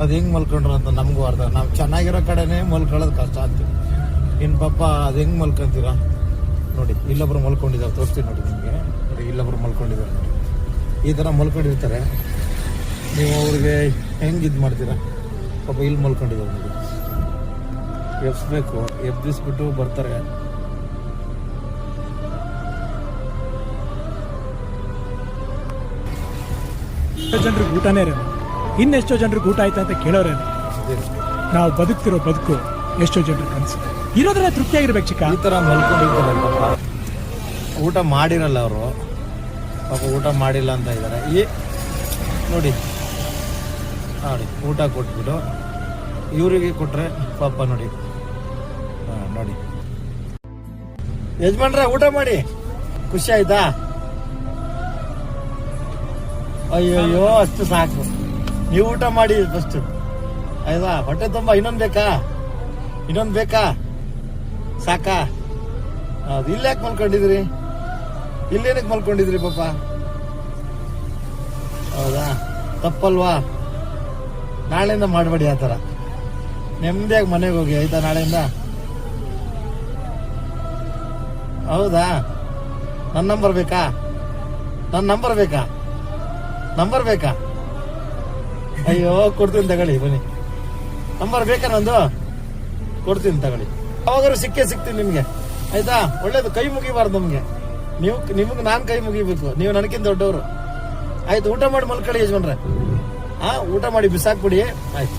ಅದು ಹೆಂಗೆ ಮಲ್ಕೊಂಡ್ರು ಅಂತ ನಮಗೂ ಅರ್ಥ. ನಾವು ಚೆನ್ನಾಗಿರೋ ಕಡೆನೇ ಮಲ್ಕೊಳ್ಳೋದು ಕಷ್ಟ ಅಂತೀವಿ. ಇನ್ನು ಪಾಪ ಅದು ಹೆಂಗೆ ಮಲ್ಕೊಂತೀರಾ ನೋಡಿ. ಇಲ್ಲೊಬ್ರು ಮಲ್ಕೊಂಡಿದ್ದಾರೆ, ತೋರಿಸ್ತೀನಿ ನೋಡಿ ನಿಮಗೆ. ನೋಡಿ ಇಲ್ಲೊಬ್ರು ಮಲ್ಕೊಂಡಿದ್ದಾರೆ ನೋಡಿ. ಈ ಥರ ಮಲ್ಕೊಂಡಿರ್ತಾರೆ. ನೀವು ಅವ್ರಿಗೆ ಹೆಂಗೆ ಇದು ಮಾಡ್ತೀರಾ? ಪಾಪ ಇಲ್ಲಿ ಮಲ್ಕೊಂಡಿದ್ದಾರೆ ನೋಡಿ. ಎಬ್ಬಿಸ್ಬೇಕು, ಎಬ್ಬಿಸ್ಬಿಟ್ಟು ಬರ್ತಾರೆ. ಜನರಿಗೆ ಊಟನೇ ಇರೋದು, ಇನ್ನೆಷ್ಟೋ ಜನರಿಗೆ ಊಟ ಆಯ್ತಾ ಅಂತ ಕೇಳೋರೇನು. ನಾವು ಬದುಕ್ತಿರೋ ಬದುಕು ಎಷ್ಟೋ ಜನರಿಗೆ ಕನಸು. ಇರೋದ್ರೆ ತೃಪ್ತಿಯಾಗಿರ್ಬೇಕು ಚಿಕ್ಕ. ಈ ಥರ ಮಲ್ಕೊಂಡಿರ್ತಾರೆ ಪಾಪ. ಊಟ ಮಾಡಿರಲ್ಲ ಅವರು, ಪಾಪ ಊಟ ಮಾಡಿಲ್ಲ ಅಂತ ಇದ್ದಾರೆ. ಈ ನೋಡಿ ನೋಡಿ ಊಟ ಕೊಟ್ಬಿಟ್ಟು ಇವರಿಗೆ ಕೊಟ್ರೆ ಪಾಪ ನೋಡಿ. ನೋಡಿ ಯಜಮಾನ್ರೆ ಊಟ ಮಾಡಿ, ಖುಷಿ ಆಯ್ತಾ? ಅಯ್ಯಯ್ಯೋ ಅಷ್ಟು ಸಾಕು, ನೀವು ಊಟ ಮಾಡಿ ಫಸ್ಟ್ ಆಯ್ತಾ? ಹೊಟ್ಟೆ ತುಂಬ ಇನ್ನೊಂದು ಬೇಕಾ? ಇನ್ನೊಂದು ಬೇಕಾ? ಸಾಕಾ? ಹೌದು. ಇಲ್ಲ್ಯಾಕೆ ಮಲ್ಕೊಂಡಿದ್ರಿ? ಇಲ್ಲೇನಕ್ಕೆ ಮಲ್ಕೊಂಡಿದ್ರಿ ಪಾಪ? ಹೌದಾ? ತಪ್ಪಲ್ವಾ? ನಾಳೆಯಿಂದ ಮಾಡಬೇಡಿ ಆ ಥರ. ನೆಮ್ಮದಿಯಾಗಿ ಮನೆಗೆ ಹೋಗಿ ಆಯ್ತಾ ನಾಳೆಯಿಂದ. ಹೌದಾ? ನನ್ನ ನಂಬರ್ ಬೇಕಾ? ನನ್ನ ನಂಬರ್ ಬೇಕಾ? ನಂಬರ್ ಬೇಕಾ? ಅಯ್ಯೋ ಕೊಡ್ತೀನಿ ತಗೊಳ್ಳಿ, ಬನ್ನಿ. ನಂಬರ್ ಬೇಕಾ ನಂದು? ಕೊಡ್ತೀನಿ ತಗೊಳ್ಳಿ. ಯಾವಾಗಾದ್ರು ಸಿಗ್ತೀನಿ ನಿಮ್ಗೆ ಆಯ್ತಾ? ಒಳ್ಳೇದು. ಕೈ ಮುಗಿಬಾರ್ದು ನಮ್ಗೆ. ನಿಮ್ಗೆ ನಾನು ಕೈ ಮುಗಿಬೇಕು, ನೀವು ನನಗಿಂತ ದೊಡ್ಡವರು. ಆಯ್ತು, ಊಟ ಮಾಡಿ ಮಲ್ಕೊಳ್ಳಿ ಯಜಮಾನ್ರೆ. ಊಟ ಮಾಡಿ ಬಿಸಾಕ್ಬಿಡಿ ಆಯ್ತು.